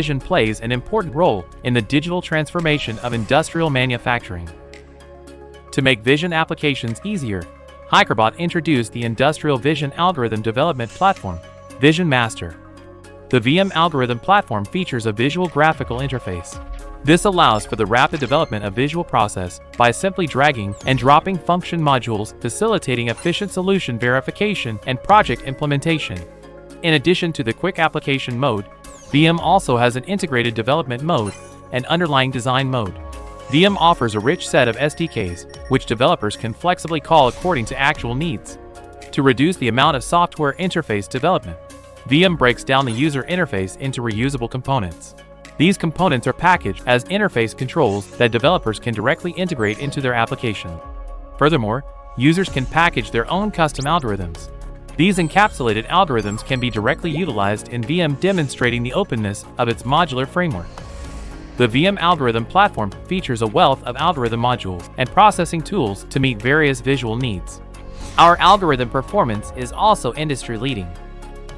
vision plays an important role in the digital transformation of industrial manufacturing. To make vision applications easier, Hikrobot introduced the Industrial Vision Algorithm Development Platform, Vision Master. The VM algorithm platform features a visual graphical interface. This allows for the rapid development of visual process by simply dragging and dropping function modules, facilitating efficient solution verification and project implementation. In addition to the quick application mode, VM also has an integrated development mode and underlying design mode. VM offers a rich set of SDKs, which developers can flexibly call according to actual needs. To reduce the amount of software interface development, VM breaks down the user interface into reusable components. These components are packaged as interface controls that developers can directly integrate into their application. Furthermore, users can package their own custom algorithms. These encapsulated algorithms can be directly utilized in VM, demonstrating the openness of its modular framework. The VM algorithm platform features a wealth of algorithm modules and processing tools to meet various visual needs. Our algorithm performance is also industry-leading.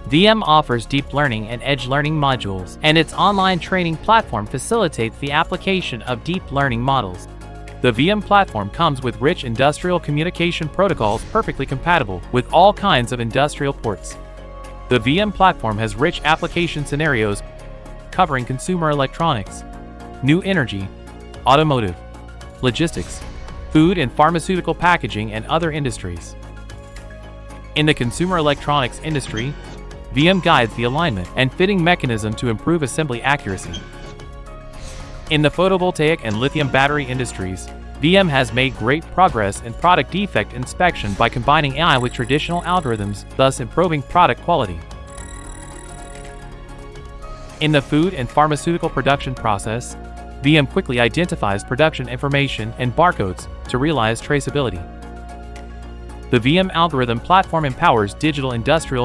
VM offers deep learning and edge learning modules, and its online training platform facilitates the application of deep learning models. The VM platform comes with rich industrial communication protocols perfectly compatible with all kinds of industrial ports. The VM platform has rich application scenarios covering consumer electronics, new energy, automotive, logistics, food and pharmaceutical packaging, and other industries. In the consumer electronics industry, VM guides the alignment and fitting mechanism to improve assembly accuracy. In the photovoltaic and lithium battery industries, VM has made great progress in product defect inspection by combining AI with traditional algorithms, thus improving product quality. In the food and pharmaceutical production process, VM quickly identifies production information and barcodes to realize traceability. The VM algorithm platform empowers digital industrial